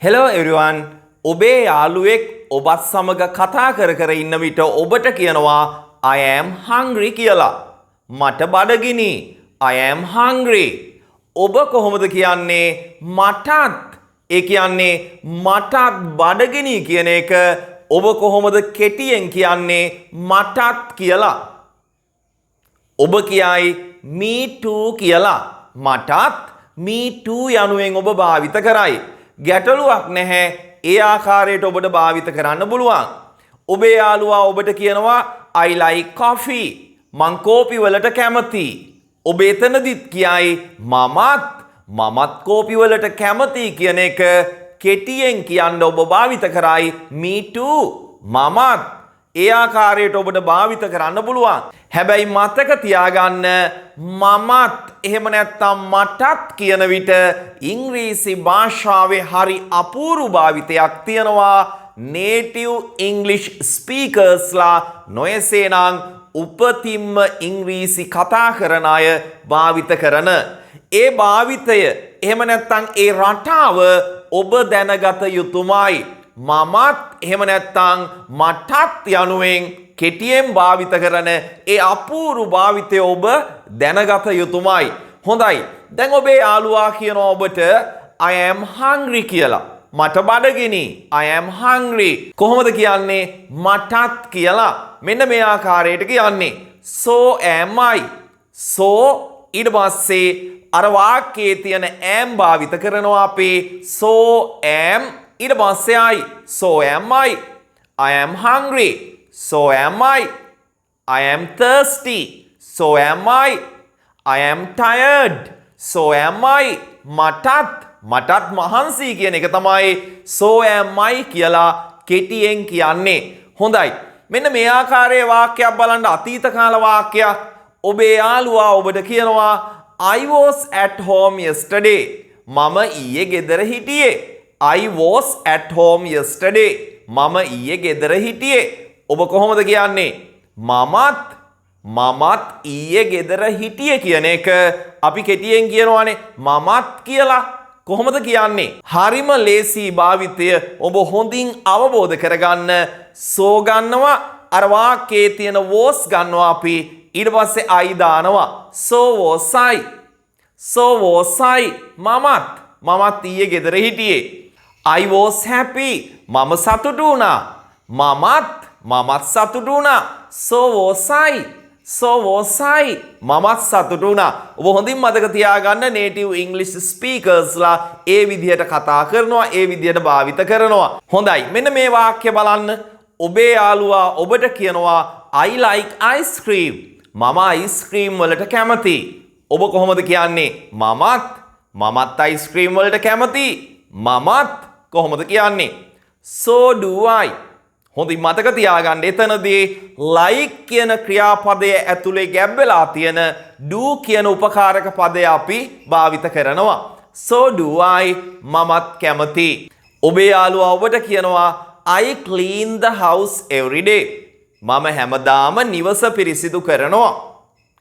Hello everyone. ඔබේ යාළුවෙක් ඔබත් සමග කතා කර ඉන්න විට ඔබට කියනවා I am hungry කියලා. මට බඩගිනි. I am hungry. ඔබ කොහොමද කියන්නේ මටත්? ඒ කියන්නේ මටත් බඩගිනි කියන එක ඔබ කොහොමද කෙටියෙන් කියන්නේ මටත් කියලා? ඔබ කියයි me too කියලා. මටත් me too යනුවෙන් ඔබ භාවිත කරයි. ගැටලුවක් නැහැ. ඒ ආකාරයට ඔබට භාවිත කරන්න පුළුවන්. ඔබේ යාළුවා ඔබට කියනවා I like coffee. මං කෝපි වලට කැමතියි. ඔබ එතනදිත් කියයි මමත් කෝපි වලට කැමතියි කියන එක කෙටියෙන් කියන්න ඔබ භාවිත කරයි me too. මමත් ඒ ආකාරයට ඔබට භාවිත කරන්න පුළුවන්. හැබැයි මතක තියාගන්න මමත් එහෙම නැත්නම් මටත් කියන විට ඉංග්‍රීසි භාෂාවේ හරි අපූර්ව භාවිතයක් තියෙනවා. native English speakersලා නොයසේනම් උපතින්ම ඉංග්‍රීසි කතා කරන අය භාවිත කරන ඒ භාවිතය එහෙම නැත්නම් ඒ රටාව ඔබ දැනගත යුතුමයි. මමත් එහෙම නැත්නම් මටත් යනුවෙන් කෙටියෙන් භාවිත කරන ඒ අපූර්ව භාවිතය ඔබ දැනගත යුතුමයි. හොඳයි. දැන් ඔබේ යාළුවා කියනවා ඔබට I am hungry කියලා. මට බඩගිනි. I am hungry. කොහොමද කියන්නේ මටත් කියලා? මෙන්න මේ ආකාරයට කියන්නේ. So am I. So ඊට පස්සේ අර වාක්‍යයේ තියෙන am භාවිත කරනවා අපි. So am ඊට පස්සේ I. So am I. I am hungry. So am I. I am thirsty. So am I. I am tired. So am I. මටත් මහන්සි කියන එක තමයි so am I කියලා කෙටියෙන් කියන්නේ. හොඳයි. මෙන්න මේ ආකාරයේ වාක්‍යයක් බලන්න අතීත කාල වාක්‍යයක්. ඔබේ යාළුවා ඔබට කියනවා I was at home yesterday. මම ඊයේ ගෙදර හිටියේ. I was at home yesterday. මම ඊයේ ගෙදර හිටියේ. ඔබ කොහොමද කියන්නේ? මමත් ඊයේ ගෙදර හිටියේ කියන එක අපි කෙටියෙන් කියනවානේ මමත් කියලා. කොහොමද කියන්නේ? හරිම ලේසි භාවිතය ඔබ හොඳින් අවබෝධ කරගන්න. සෝ ගන්නවා අර වාක්‍යයේ තියෙන was ගන්නවා අපි ඊට පස්සේ I දානවා. so was I. මමත් ඊයේ ගෙදර හිටියේ. I was happy. මම සතුටු වුණා. මමත් සතුටු වුණා. so was I. මමත් සතුටු වුණා. ඔබ හොඳින් මතක තියාගන්න native English speakersලා ඒ විදිහට කතා කරනවා, ඒ විදිහට භාවිත කරනවා. හොඳයි. මෙන්න මේ වාක්‍ය බලන්න. ඔබේ යාළුවා ඔබට කියනවා I like ice cream. මම ice cream වලට කැමතියි. ඔබ කොහොමද කියන්නේ? මමත් ice cream වලට කැමතියි. මමත් කොහොමද කියන්නේ? so do I. හොඳින් මතක තියාගන්න එතනදී like කියන ක්‍රියාපදයේ ඇතුලේ ගැබ් වෙලා තියෙන do කියන උපකාරක පදය අපි භාවිත කරනවා. so do I. මමත් කැමතියි. ඔබේ යාළුවා ඔබට කියනවා I clean the house every day. මම හැමදාම නිවස පිරිසිදු කරනවා.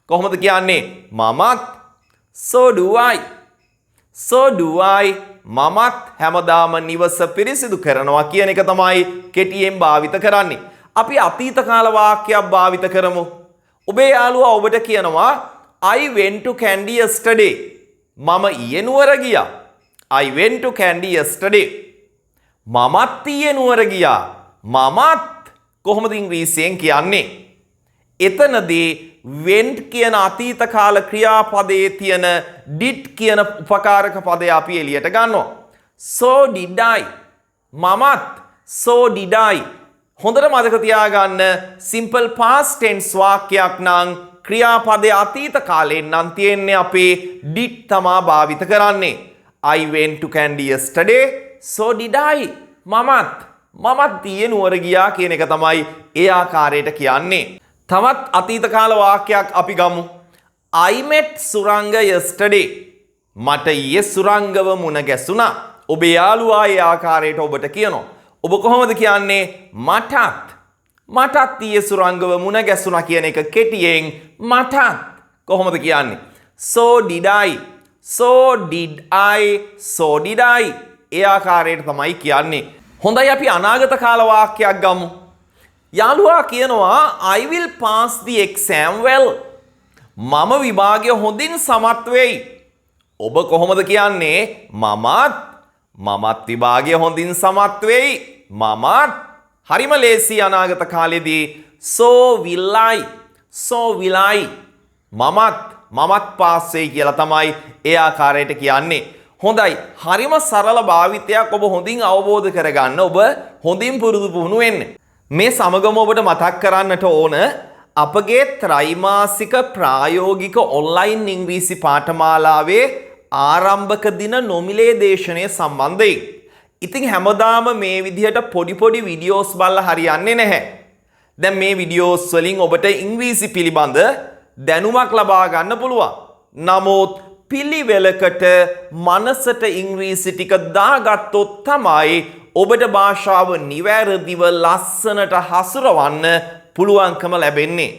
කොහොමද කියන්නේ? මමත් so do I. මමත් හැමදාම නිවස පිරිසිදු කරනවා කියන එක තමයි කෙටියෙන් භාවිත කරන්නේ. අපි අතීත කාල වාක්‍යයක් භාවිත කරමු. ඔබේ යාළුවා ඔබට කියනවා I went to Candy yesterday. මම ඊයේ නුවර ගියා. I went to Candy yesterday. මමත් ඊයේ නුවර ගියා. මමත් කොහොමද ඉංග්‍රීසියෙන් කියන්නේ? එතනදී went කියන අතීත කාල ක්‍රියාපදයේ තියෙන did කියන උපකාරක පදය අපි එළියට ගන්නවා. so did I. මමත් so did I. හොඳට මතක තියාගන්න simple past tense වාක්‍යයක් නම් ක්‍රියාපදයේ අතීත කාලයෙන් නම් තියෙන්නේ අපි did තමා භාවිත කරන්නේ. I went to Candy yesterday. so did I. මමත් ඊයේ නුවර ගියා කියන එක තමයි ඒ ආකාරයට කියන්නේ. තවත් අතීත කාල වාක්‍යයක් අපි ගමු. I met Suranga yesterday. මට ඊයේ සුරංගව මුණ ගැසුණා. ඔබේ යාළුවා ඒ ආකාරයට ඔබට කියනවා. ඔබ කොහොමද කියන්නේ? මටත් ඊයේ සුරංගව මුණ ගැසුණා කියන එක කෙටියෙන් මටත් කොහොමද කියන්නේ? so did I. ඒ ආකාරයට තමයි කියන්නේ. හොඳයි අපි අනාගත කාල වාක්‍යයක් ගමු. යාළුවා කියනවා I will pass the exam well. මම විභාගය හොඳින් සමත් වෙයි. ඔබ කොහොමද කියන්නේ? මමත් විභාගය හොඳින් සමත් වෙයි. මමත්. හරිම ලේසි අනාගත කාලෙදී so will I. මමත් පාස් වෙයි කියලා තමයි ඒ ආකාරයට කියන්නේ. හොඳයි. හරිම සරල භාවිතයක් ඔබ හොඳින් අවබෝධ කරගන්න. ඔබ හොඳින් පුරුදු පුහුණු වෙන්න. මේ සමගම ඔබට මතක් කරන්නට ඕන අපගේ ත්‍රෛමාසික ප්‍රායෝගික ඔන්ලයින් ඉංග්‍රීසි පාඨමාලාවේ ආරම්භක දින නොමිලේ දේශනය සම්බන්ධයෙන්. ඉතින් හැමදාම මේ විදිහට පොඩි වීඩියෝස් බලලා හරියන්නේ නැහැ. දැන් මේ වීඩියෝස් වලින් ඔබට ඉංග්‍රීසි පිළිබඳ දැනුමක් ලබා ගන්න පුළුවන්. නමුත් පිළිවෙලකට මනසට ඉංග්‍රීසි ටික දාගත්තොත් තමයි ඔබට භාෂාව නිවැරදිව ලස්සනට හසුරවන්න පුළුවන්කම ලැබෙන්නේ.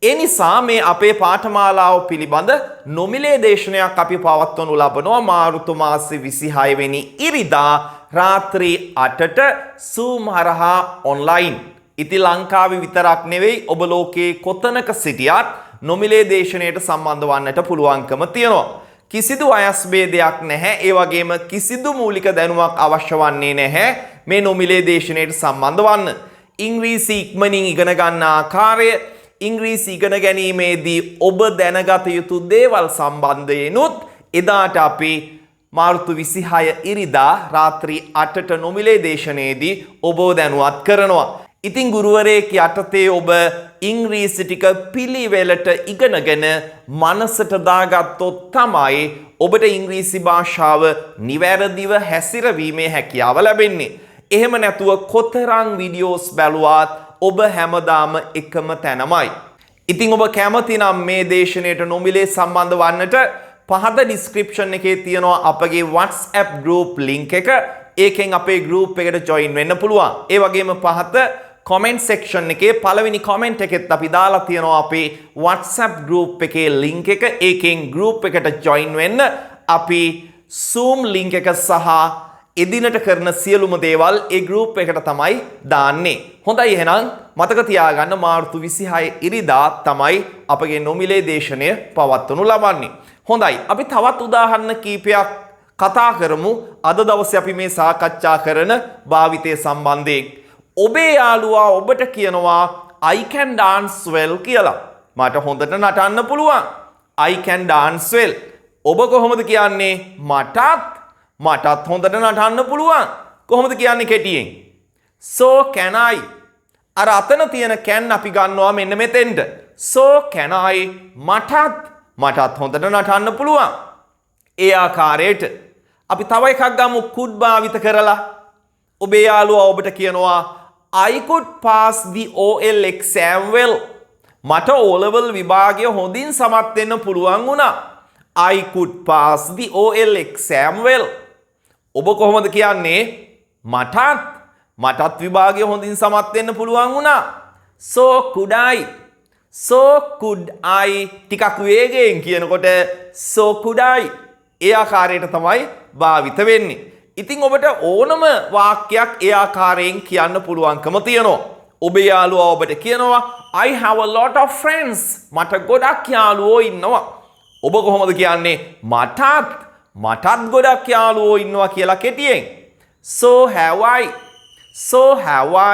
ඒ නිසා මේ අපේ පාඨමාලාව පිළිබඳ නොමිලේ දේශනයක් අපි පවත්වනු ලබනවා මාර්තු මාසේ 26 වෙනි ඉරිදා රාත්‍රී 8ට Zoom හරහා ඔන්ලයින්. ඉතින් ලංකාවේ විතරක් නෙවෙයි ඔබ ලෝකේ කොතනක සිටියත් නොමිලේ දේශනයට සම්බන්ධ වන්නට පුළුවන්කම තියෙනවා. කිසිදු වයස් භේදයක් නැහැ. ඒ වගේම කිසිදු මූලික දැනුමක් අවශ්‍ය වන්නේ නැහැ මේ නොමිලේ දේශනයට සම්බන්ධ වන්න. ඉංග්‍රීසි ඉක්මනින් ඉගෙන ගන්න ආකාරය, ඉංග්‍රීසි ඉගෙන ගැනීමේදී ඔබ දැනගත යුතු දේවල් සම්බන්ධයෙන්ුත් එදාට අපි මාර්තු 26 ඉරිදා රාත්‍රී 8ට නොමිලේ දේශනයේදී ඔබ දැනුවත් කරනවා. ඉතින් ගුරුවරයෙක් යටතේ ඔබ ඉංග්‍රීසි ටික පිළිවෙලට ඉගෙනගෙන මනසට දාගත්තොත් තමයි ඔබට ඉංග්‍රීසි භාෂාව නිවැරදිව හැසිරවීමේ හැකියාව ලැබෙන්නේ. එහෙම නැතුව කොතරම් වීඩියෝස් බැලුවත් ඔබ හැමදාම එකම තැනමයි. ඉතින් ඔබ කැමති නම් මේ දේශනයට නොමිලේ සම්බන්ධ වන්නට පහත ඩිස්ක්‍රිප්ෂන් එකේ තියෙනවා අපගේ WhatsApp group link එක. ඒකෙන් අපේ group එකට join වෙන්න පුළුවන්. ඒ වගේම පහත comment section එකේ පළවෙනි comment එකෙත් අපි දාලා තියෙනවා අපේ WhatsApp group එකේ link එක. ඒකෙන් group එකට join වෙන්න අපි Zoom link එක සහ එදිනට කරන සියලුම දේවල් ඒ group එකට තමයි දාන්නේ. හොඳයි එහෙනම් මතක තියාගන්න මාර්තු 26 ඉරිදා තමයි අපගේ නොමිලේ දේශනය පවත්වනු ලබන්නේ. හොඳයි අපි තවත් උදාහරණ කීපයක් කතා කරමු. අද දවසේ අපි මේ සාකච්ඡා කරන භාවිතය සම්බන්ධයෙන්. ඔබේ යාළුවා ඔබට කියනවා I can dance well කියලා. මට හොඳට නටන්න පුළුවන්. I can dance well. ඔබ කොහොමද කියන්නේ? මටත් හොඳට නටන්න පුළුවන්. කොහොමද කියන්නේ කෙටියෙන්? So can I. අර අතන තියෙන can අපි ගන්නවා මෙන්න මෙතෙන්ට. So can I. මටත් හොඳට නටන්න පුළුවන්. ඒ ආකාරයට අපි තව එකක් ගමු could භාවිත කරලා. ඔබේ යාළුවා ඔබට කියනවා I could pass the OL exam well. මට O level විභාගය හොඳින් සමත් වෙන්න පුළුවන් වුණා. I could pass the OL exam well. ඔබ කොහොමද කියන්නේ? මටත් විභාගය හොඳින් සමත් වෙන්න පුළුවන් වුණා. So could I ටිකක් වේගයෙන් කියනකොට so could I ඒ ආකාරයට තමයි භාවිත වෙන්නේ. ඉතින් ඔබට ඕනම වාක්‍යයක් ඒ ආකාරයෙන් කියන්න පුළුවන්කම තියෙනවා. ඔබේ යාළුවා ඔබට කියනවා I have a lot of friends. මට ගොඩක් යාළුවෝ ඉන්නවා. ඔබ කොහොමද කියන්නේ? මටත් ගොඩක් යාළුවෝ ඉන්නවා කියලා කෙටියෙන්. So have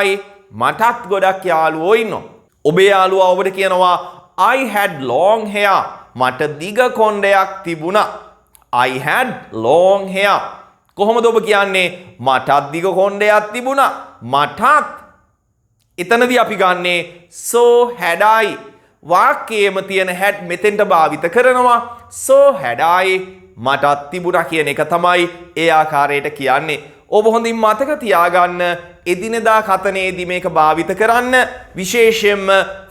I. මටත් ගොඩක් යාළුවෝ ඉන්නවා. ඔබේ යාළුවා ඔබට කියනවා I had long hair. මට දිග කොණ්ඩයක් තිබුණා. I had long hair. කොහොමද ඔබ කියන්නේ? මටත් දිග කොණ්ඩයක් තිබුණා. මටත්. එතනදී අපි ගන්නේ so had I. වාක්‍යයේම තියෙන had මෙතෙන්ට භාවිත කරනවා. so had I. මටත් තිබුණා කියන එක තමයි ඒ ආකාරයට කියන්නේ. ඔබ හොඳින් මතක තියාගන්න එදිනෙදා කතනයේදී මේක භාවිත කරන්න. විශේෂයෙන්ම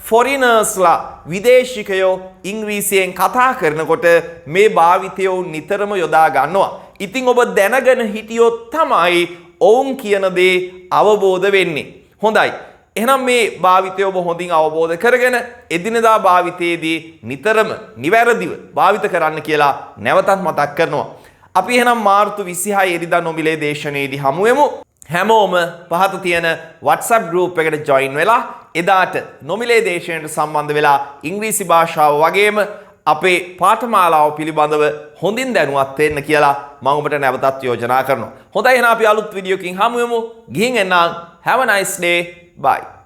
ෆොරිනර්ස්ලා විදේශිකයෝ ඉංග්‍රීසියෙන් කතා කරනකොට මේ භාවිතය නිතරම යොදා ගන්නවා. ඉතින් ඔබ දැනගෙන හිටියොත් තමයි ඔවුන් කියන දේ අවබෝධ වෙන්නේ. හොඳයි. එහෙනම් මේ භාවිතය ඔබ හොඳින් අවබෝධ කරගෙන එදිනෙදා භාවිතයේදී නිතරම නිවැරදිව භාවිත කරන්න කියලා නැවතත් මතක් කරනවා. අපි එහෙනම් මාර්තු 26 ඉරිදා නොමිලේ දේශනයේදී හමු වෙමු. හැමෝම පහත තියෙන WhatsApp group එකට join වෙලා එදාට නොමිලේ දේශනයට සම්බන්ධ වෙලා ඉංග්‍රීසි භාෂාව වගේම අපේ පාඨමාලාව පිළිබඳව හොඳින් දැනුවත් වෙන්න කියලා මම ඔබට නැවතත් යෝජනා කරනවා. හොඳයි එහෙනම් අපි අලුත් වීඩියෝකින් හමු වෙමු. ගිහින් එන්නම්. Have a nice day. Bye.